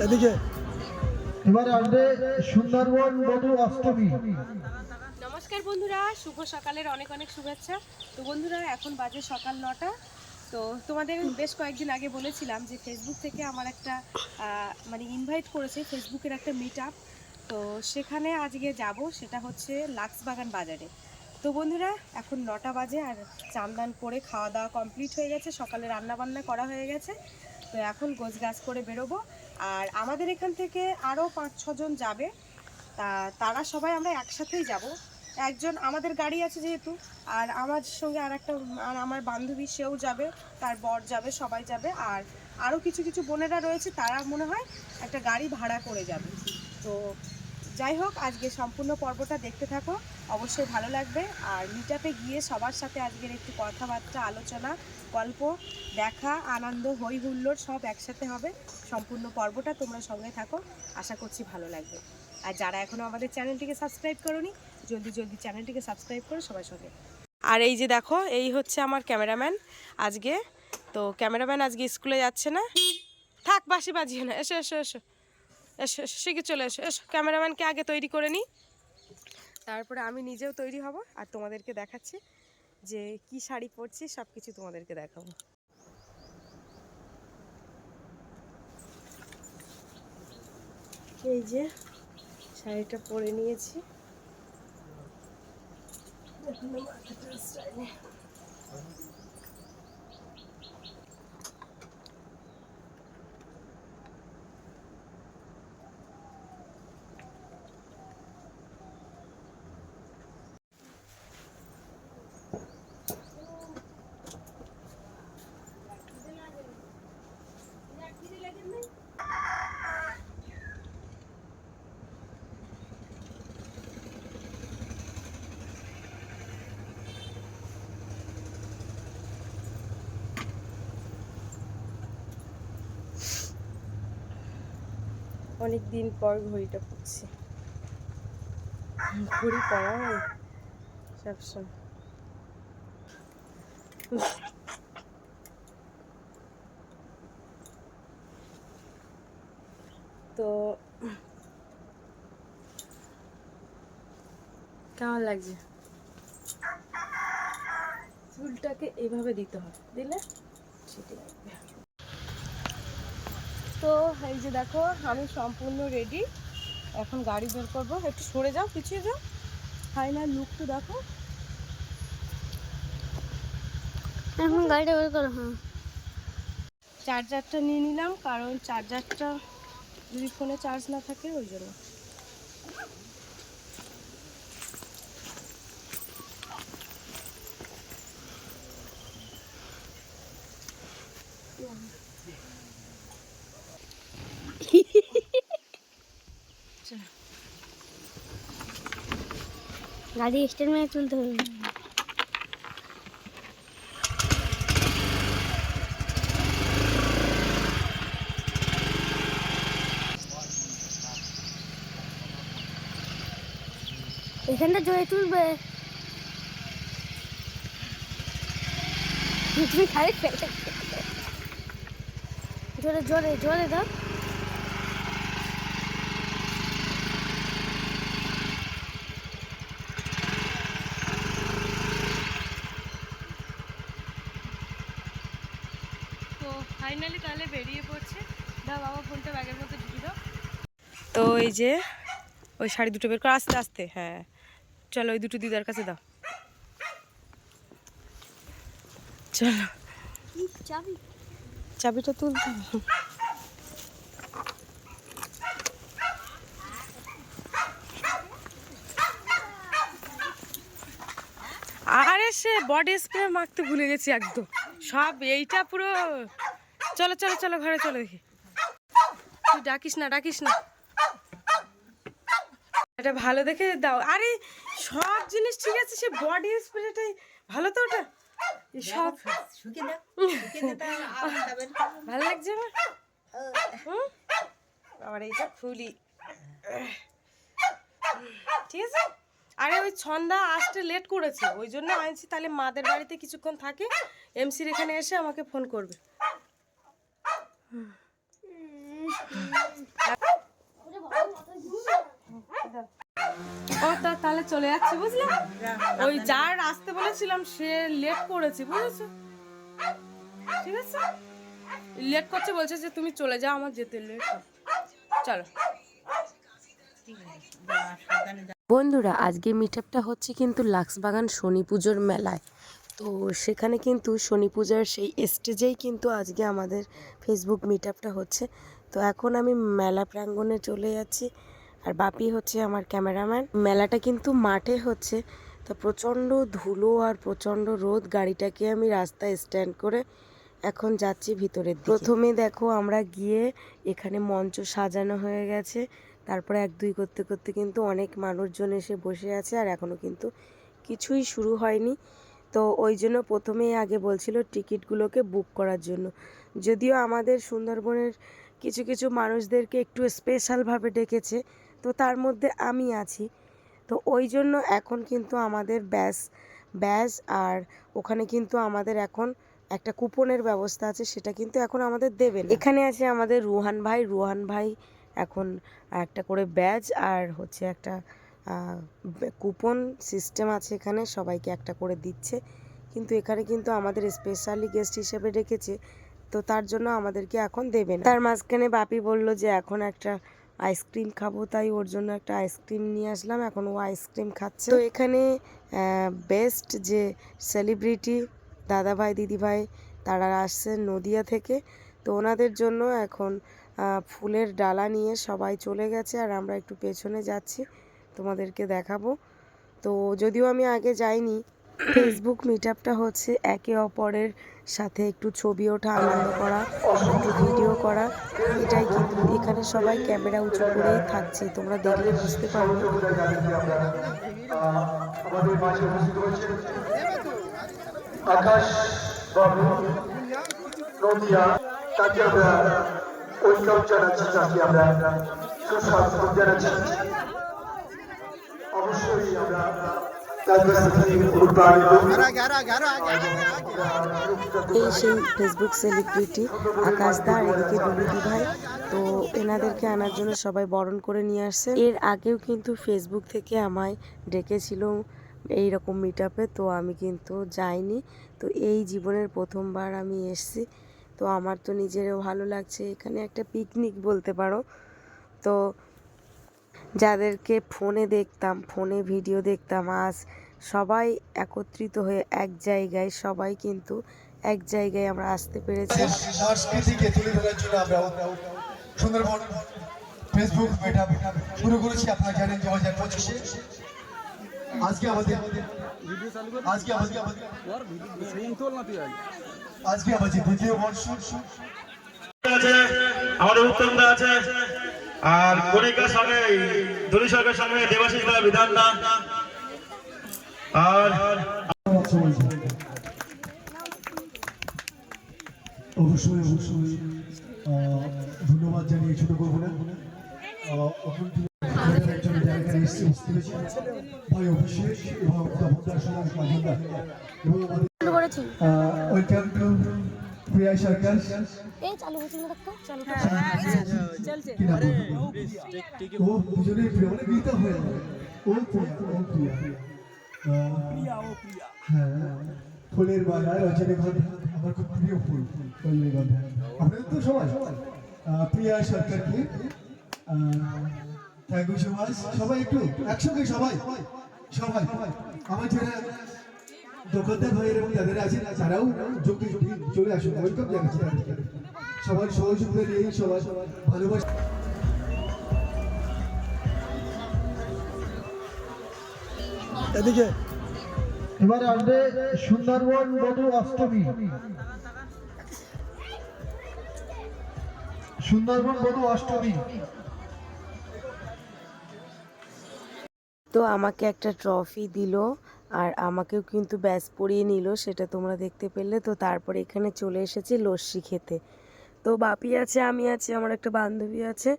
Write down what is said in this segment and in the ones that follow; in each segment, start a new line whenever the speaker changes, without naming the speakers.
এদিকে এবার আসবে সুন্দরবন বধূ অষ্টমী।
নমস্কার বন্ধুরা, শুভ সকালের অনেক অনেক শুভেচ্ছা। তো বন্ধুরা, এখন বাজে সকাল 9টা। তো তোমাদের বেশ কয়েকদিন আগে বলেছিলাম যে ফেসবুক থেকে আমার একটা মানে ইনভাইট করেছে, ফেসবুকের একটা মিট আপ। তো সেখানে আজকে যাব, সেটা হচ্ছে লাক্সবাগান বাজারে। তো বন্ধুরা, এখন 9টা বাজে আর চান দান করে খাওয়া দাওয়া কমপ্লিট হয়ে গেছে, সকালে রান্না বান্না করা হয়ে গেছে। তো এখন গোছগাছ করে বেরোবো। আর আমাদের এখান থেকে আরও 5-6 জন যাবে। তারা সবাই আমরা একসাথেই যাব। একজন আমাদের গাড়ি আছে যেহেতু, আর আমার সঙ্গে আর আমার বান্ধবী সেও যাবে, তার বর যাবে, সবাই যাবে। আর আরও কিছু কিছু বোনেরা রয়েছে, তারা মনে হয় একটা গাড়ি ভাড়া করে যাবে। তো যাই হোক, আজকে সম্পূর্ণ পর্বটা দেখতে থাকো, অবশ্যই ভালো লাগবে। আর মিট আপে গিয়ে সবার সাথে আজকের একটু কথাবার্তা, আলোচনা, গল্প, দেখা, আনন্দ, হই হুল্লোড় সব একসাথে হবে। সম্পূর্ণ পর্বটা তোমরা সঙ্গে থাকো, আশা করছি ভালো লাগবে। আর যারা এখনও আমাদের চ্যানেলটিকে সাবস্ক্রাইব করোনি, জলদি জলদি চ্যানেলটিকে সাবস্ক্রাইব করো সবাই সঙ্গে। আর এই যে দেখো, এই হচ্ছে আমার ক্যামেরাম্যান আজকে। তো ক্যামেরাম্যান আজকে স্কুলে যাচ্ছে না। থাক, বাসি বাজিয়ে না, এসো এসো এসো এসো এসো, শিখে চলে এসো এসো। ক্যামেরাম্যানকে আগে তৈরি করে নিই, তারপরে আমি নিজেও তৈরি হব আর তোমাদেরকে দেখাচ্ছি যে কি শাড়ি পরছি, সব কিছু তোমাদেরকে দেখাবো। এই যে শাড়িটা পরে নিয়েছি, অনেক দিন পর ঘড়িটা পরছি। ঘড়ি পরা হয় সবসময়। তো কেমন লাগছে? চুলটাকে এভাবে দিতে হয়, দিলে ঠিক লাগবে। তো এই যে দেখো, আমি সম্পূর্ণ রেডি, এখন গাড়ি বের করবো। একটু সরে যাও, পিছিয়ে যাও, ফাইনাল লুক তো দেখো।
এখন গাড়িটা বের করো। হ্যাঁ,
চার্জারটা নিয়ে নিলাম, কারণ চার্জারটা যদি ফোনে চার্জ না থাকে ওই জন্য।
গাড়ি স্ট্যান্ড মেরে তুলতে হবে। এখানটা জোরে তুলবে, তুমি গাড়ি ফেলে জোরে জোরে জোরে দাও।
তো ফাইনালি তাহলে বেরিয়ে পড়ছে। দাও বাবা, ফোনটা ব্যাগের মধ্যে ঢুকিয়ে দাও। তো এই যে ওই শাড়ি দুটো বের করে, আস্তে আস্তে, হ্যাঁ চলো, ওই দুটো দিদার কাছে দাও, চলো।
চাবি,
চাবিটা তুলতে হবে। আরে সে বডি স্প্রে মাখতে ভুলে গেছি একদম, সব এইটা পুরো। চলো চলো চলো, ঘরে চলো দেখি। তুই ডাকিস না, ডাকিস না, এটা ভালো দেখে দাও। আরে সব জিনিস ঠিক আছে, সে বডি স্প্রেটাই ভালো তো, ওটা সব ভালো লাগছে আমার। আবার এইটা ফুলি, ঠিক আছে। আরে ওই ছন্দা আসতে লেট করেছে, ওই জন্য আনছি, তাহলে মাদের বাড়িতে কিছুক্ষণ থাকে, এমসির এখানে এসে আমাকে ফোন করবে। ও তাহলে চলে যাচ্ছে বুঝলে, ওই যার আসতে বলেছিলাম সে লেট করেছে বুঝেছো, ঠিক আছে লেট করছে, বলছে যে তুমি চলে যাও আমার যেতে লেট, চলো।
বন্ধুরা আজকে মিটআপটা হচ্ছে কিন্তু লাক্সবাগান শনি পুজোর মেলায়। তো সেখানে কিন্তু শনি পূজার সেই স্টেজেই কিন্তু আজকে আমাদের ফেসবুক মিটআপটা হচ্ছে। তো এখন আমি মেলা প্রাঙ্গণে চলে যাচ্ছি, আর বাপি হচ্ছে আমার ক্যামেরাম্যান। মেলাটা কিন্তু মাঠে হচ্ছে, তো প্রচণ্ড ধুলো আর প্রচণ্ড রোদ, গাড়িটাকে আমি রাস্তায় স্ট্যান্ড করে এখন যাচ্ছি ভিতরের দিকে। প্রথমে দেখো আমরা গিয়ে এখানে মঞ্চ সাজানো হয়ে গেছে, তারপরে 1-2 করতে করতে কিন্তু অনেক মানুষজন এসে বসে আছে, আর এখনও কিন্তু কিছুই শুরু হয়নি। তো ওই জন্য প্রথমেই আগে বলছিল টিকিটগুলোকে বুক করার জন্য, যদিও আমাদের সুন্দরবনের কিছু কিছু মানুষদেরকে একটু স্পেশালভাবে ডেকেছে, তো তার মধ্যে আমি আছি। তো ওই জন্য এখন কিন্তু আমাদের ব্যাস আর ওখানে কিন্তু আমাদের এখন একটা কুপনের ব্যবস্থা আছে, সেটা কিন্তু এখন আমাদের দেবে না। এখানে আছে আমাদের রুহান ভাই এখন একটা করে ব্যাজ আর হচ্ছে একটা কুপন সিস্টেম আছে, এখানে সবাইকে একটা করে দিচ্ছে। কিন্তু এখানে কিন্তু আমাদের স্পেশালি গেস্ট হিসেবে রেখেছে, তো তার জন্য আমাদেরকে এখন দেবে না। তার মাঝখানে বাপি বলল যে এখন একটা আইসক্রিম খাবো, তাই ওর জন্য একটা আইসক্রিম নিয়ে আসলাম, এখন ও আইসক্রিম খাচ্ছে। তো এখানে বেস্ট যে সেলিব্রিটি দাদাভাই দিদিভাই তারা আসছেন নদিয়া থেকে, তো ওনাদের জন্য এখন ফুলের ডালা নিয়ে সবাই চলে গেছে, আর আমরা একটু পেছনে যাচ্ছি, তোমাদেরকে দেখাবো। তো যদিও আমি আগে যাইনি, ফেসবুক মিটআপটা হচ্ছে একে অপরের সাথে একটু ছবি ওঠা, আনন্দ করা, একটু ভিডিও করা, এটাই কিন্তু এখানে সবাই ক্যামেরা উঁচু করেই থাকছে, তোমরা দেখলে বুঝতে পারবে।
আমাদের মাঝে উপস্থিত হয়েছেন আকাশ বাবু নদিয়া, তাকে আমরা ওয়েলকাম জানাচ্ছি, তাকে আমরা সুস্বাগত জানাচ্ছি। অবশ্যই আমরা
এই সেই ফেসবুক সেলিব্রিটি আকাশদা, আর এদিকে দুলুদি ভাই, তো এনাদেরকে আনার জন্য সবাই বরণ করে নিয়ে আসছে। এর আগেও কিন্তু ফেসবুক থেকে আমায় ডেকেছিল এইরকম মিটআপে, তো আমি কিন্তু যাইনি। তো এই জীবনের প্রথমবার আমি এসছি, তো আমার তো নিজেরও ভালো লাগছে, এখানে একটা পিকনিক বলতে পারো। তো যাদেরকে ফোনে দেখতাম, ফোনে ভিডিও দেখতাম, আজ সবাই একত্রিত হয়ে এক জায়গায়, সবাই কিন্তু এক জায়গায় আমরা আসতে পেরেছি।
সংস্কৃতিকে তুলে ধরার জন্য আমরা সুন্দরবন ফেসবুক মিটআপ শুরু করেছি। আপনারা জানেন 2025-এ আজকে আমাদের দ্বিতীয় বর্ষ।
আমাদের উত্তমদা আছে, আর কণিকার সঙ্গে ধনী সরকার সঙ্গে দেবাশিস বলা বিধান না, আর
অবশ্যই ধন্যবাদ জানিয়ে ছোট করবো না। ভাই অভিষেক এবং ওয়েলকাম টু প্রিয়া সরকার।
চালু হচ্ছে না দেখো, চালু
ও দুজনেই প্রিয়, মানে বিয়ে হয়ে গেল। ও প্রিয়া হ্যাঁ, ফুলের বাগান রজনীগন্ধা আমার খুব প্রিয় ফুল, রজনীগন্ধা। আপনাদের তো সবাই প্রিয়া সরকারকে থ্যাংক ইউ সো মাচ। সবাই একটু একসঙ্গে সবাই আমার যারা দোকানদার ভাইয়ের এবং যাদের আছেন তারাও যোগে চলে আসুন, ওয়েলকাম জানাচ্ছি তাদেরকে। সবার সহযোগিতা নিয়ে সবার ভালোবাসা। এদিকে এবার আসবে সুন্দরবন বধূ অষ্টমী। সুন্দরবন বধূ অষ্টমী।
তো আমাকে একটা ট্রফি দিল, আর আমাকেও কিন্তু ব্যাজ পরিয়ে নিল, সেটা তোমরা দেখতে পেলে। তো তারপরে এখানে চলে এসেছি লস্যি খেতে। তো বাপি আছে, আমি আছি, আমার একটা বান্ধবী আছে।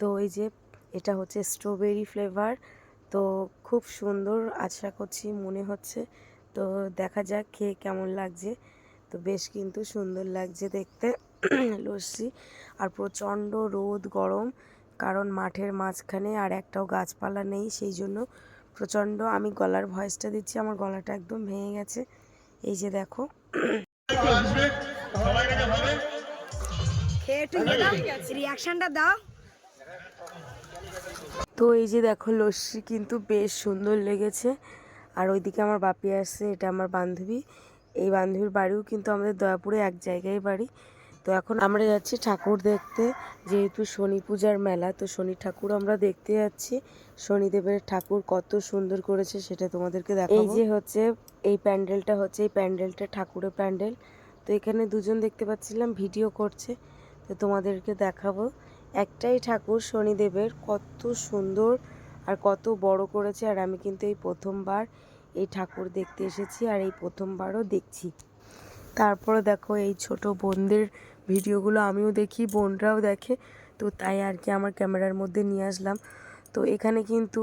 তো এই যে এটা হচ্ছে স্ট্রবেরি ফ্লেভার, তো খুব সুন্দর আশা করছি, মনে হচ্ছে। তো দেখা যাক খেয়ে কেমন লাগছে। তো বেশ কিন্তু সুন্দর লাগছে দেখতে। লস্যি। আর প্রচণ্ড রোদ গরম, কারণ মাঠের মাঝখানে আর একটাও গাছপালা নেই, সেই জন্য প্রচণ্ড। আমি গলার ভয়েসটা দিচ্ছি, আমার গলাটা একদম ভেঙে গেছে। এই যে দেখো,
রিয়াকশনটা দাও।
তো এই যে দেখো লস্যি কিন্তু বেশ সুন্দর লেগেছে। আর ওইদিকে আমার বাপি আসছে, এটা আমার বান্ধবী। এই বান্ধবীর বাড়িও কিন্তু আমাদের দয়াপুরে এক জায়গায় বাড়ি। তো এখন আমরা যাচ্ছি ঠাকুর দেখতে, যেহেতু শনি পূজার মেলা, তো শনি ঠাকুর আমরা দেখতে যাচ্ছি। শনিদেবের ঠাকুর কত সুন্দর করেছে সেটা তোমাদেরকে দেখাবো। এই যে হচ্ছে এই প্যান্ডেলটা, হচ্ছে এই প্যান্ডেলটা ঠাকুরের প্যান্ডেল। তো এখানে দুজন দেখতে পাচ্ছিলাম ভিডিও করছে, তো তোমাদেরকে দেখাবো। একটাই ঠাকুর শনিদেবের, কত সুন্দর আর কত বড় করেছে। আর আমি কিন্তু এই প্রথমবার এই ঠাকুর দেখতে এসেছি, আর এই প্রথমবারও দেখছি। তারপরে দেখো এই ছোট বোনদের ভিডিওগুলো আমিও দেখি, বোনরাও দেখে, তো তাই আর কি আমার ক্যামেরার মধ্যে নিয়ে আসলাম। তো এখানে কিন্তু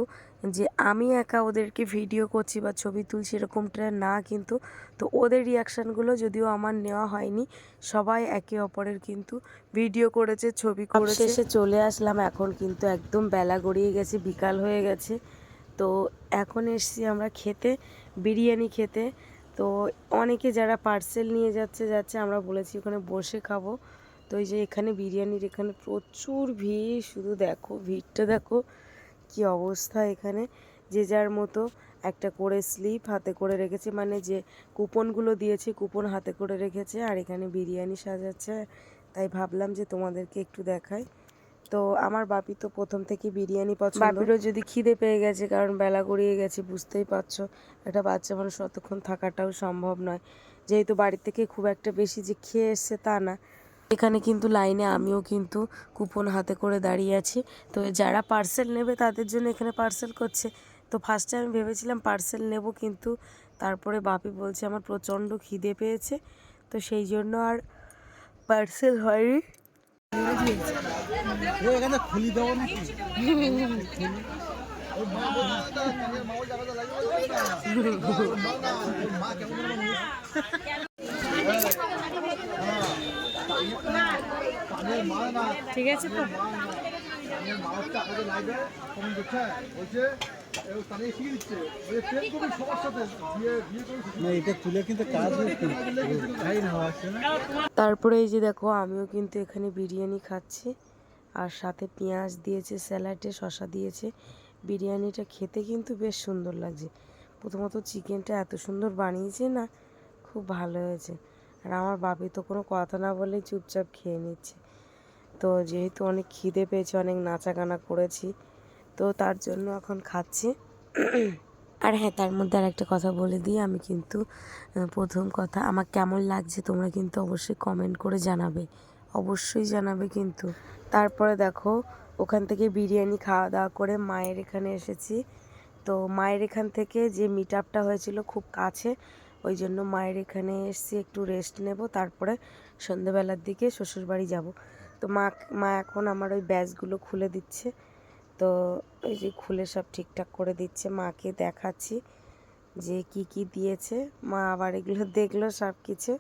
যে আমি একা ওদেরকে ভিডিও করছি বা ছবি তুলছি এরকমটা না, কিন্তু তো ওদের রিয়াকশানগুলো যদিও আমার নেওয়া হয়নি, সবাই একে অপরের কিন্তু ভিডিও করেছে, ছবি করেছে। শেষে চলে আসলাম, এখন কিন্তু একদম বেলা গড়িয়ে গেছে, বিকাল হয়ে গেছে। তো এখন এসছি আমরা খেতে, বিরিয়ানি খেতে। তো অনেকে যারা পার্সেল নিয়ে যাচ্ছে, আমরা বলেছি ওখানে বসে খাবো। তো এই যে এখানে বিরিয়ানির এখানে প্রচুর ভিড়, শুধু দেখো ভিড়টা দেখো কি অবস্থা। এখানে যে যার মতো একটা করে স্লিপ হাতে করে রেখেছে, মানে যে কুপনগুলো দিয়েছে কুপন হাতে করে রেখেছে, আর এখানে বিরিয়ানি সাজাচ্ছে। তাই ভাবলাম যে তোমাদেরকে একটু দেখাই। তো আমার বাপি তো প্রথম থেকে বিরিয়ানি পছন্দ, বাপিরও যদি খিদে পেয়ে গেছে, কারণ বেলা গড়িয়ে গেছে, বুঝতেই পারছো একটা বাচ্চা মানুষ অতক্ষণ থাকাটাও সম্ভব নয়, যেহেতু বাড়ি থেকে খুব একটা বেশি যে খেয়ে এসছে তা না। এখানে কিন্তু লাইনে আমিও কিন্তু কুপন হাতে করে দাঁড়িয়ে আছি। তো যারা পার্সেল নেবে তাদের জন্য এখানে পার্সেল করছে। তো ফার্স্টে আমি ভেবেছিলাম পার্সেল নেব, কিন্তু তারপরে বাপি বলছে আমার প্রচণ্ড খিদে পেয়েছে, তো সেই জন্য আর পার্সেল হয়নি।
ঠিক আছে তো।
তারপরে এই যে দেখো আমিও কিন্তু এখানে বিরিয়ানি খাচ্ছি, আর সাথে পেঁয়াজ দিয়েছে, স্যালাডে শসা দিয়েছে। বিরিয়ানিটা খেতে কিন্তু বেশ সুন্দর লাগছে। প্রথমত চিকেনটা এত সুন্দর বানিয়েছে না, খুব ভালো হয়েছে। আর আমার বাপি তো কোনো কথা না বলেই চুপচাপ খেয়ে নিচ্ছে। তো যেহেতু অনেক খিদে পেয়েছে, অনেক নাচাগানা করেছি, তো তার জন্য এখন খাচ্ছি। আর হ্যাঁ, তার মধ্যে আর একটা কথা বলে দিই, আমি কিন্তু প্রথম কথা আমার কেমন লাগছে তোমরা কিন্তু অবশ্যই কমেন্ট করে জানাবে, অবশ্যই জানাবে কিন্তু। তারপরে দেখো ওখান থেকে বিরিয়ানি খাওয়া দাওয়া করে মায়ের এখানে এসেছি। তো মায়ের এখান থেকে যে মিট আপটা হয়েছিল খুব কাছে, ওই জন্য মায়ের এখানে এসেছি একটু রেস্ট নেব, তারপরে সন্ধ্যেবেলার দিকে শ্বশুরবাড়ি যাব। তো মা এখন আমার ওই ব্যাচগুলো খুলে দিচ্ছে, তো এই যে খুলে সব ঠিকঠাক করে দিচ্ছে, মাকে দেখাচ্ছি যে কি কি দিয়েছে। মা আবার এগুলো দেখলো সব কিছু,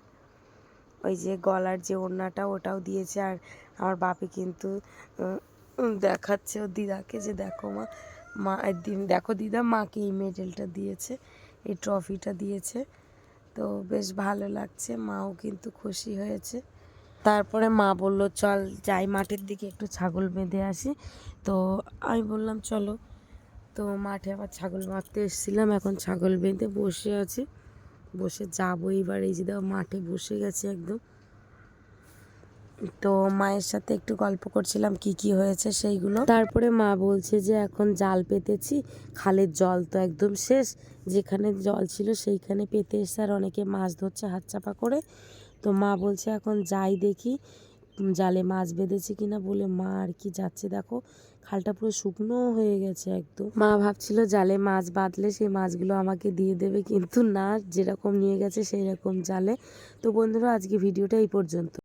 ওই যে গলার যে ওড়নাটা ওটাও দিয়েছে। আর আমার বাপি কিন্তু দেখাচ্ছে ও দিদাকে যে দেখো মা একদিন দেখো দিদা মাকে এই মেডেলটা দিয়েছে, এই ট্রফিটা দিয়েছে। তো বেশ ভালো লাগছে, মাও কিন্তু খুশি হয়েছে। তারপরে মা বলল চল যাই মাঠের দিকে একটু ছাগল বেঁধে আসি। তো আমি বললাম চলো। তো মাঠে আবার ছাগল মারতে এসেছিলাম, এখন ছাগল বেঁধে বসে আছি, বসে যাবো এবার। এই যে দেখো মাঠে বসে গেছে একদম। তো মায়ের সাথে একটু গল্প করছিলাম কি কি হয়েছে সেইগুলো। তারপরে মা বলছে যে এখন জাল পেতেছি, খালের জল তো একদম শেষ, যেখানে জল ছিল সেইখানে পেতে এসে আর অনেকে মাছ ধরছে হাত চাপা করে। তো মা বলছে এখন যাই দেখি জালে মাছ বেঁধেছে কিনা বলে মা আর কি যাচ্ছে। দেখো খালটা পুরো শুকনো হয়ে গেছে একদম। মা ভাবছিল জালে মাছ বাঁধলে সেই মাছগুলো আমাকে দিয়ে দেবে, কিন্তু না, যেরকম নিয়ে গেছে সেই রকম জালে। তো বন্ধুরা আজকে ভিডিওটা এই পর্যন্ত।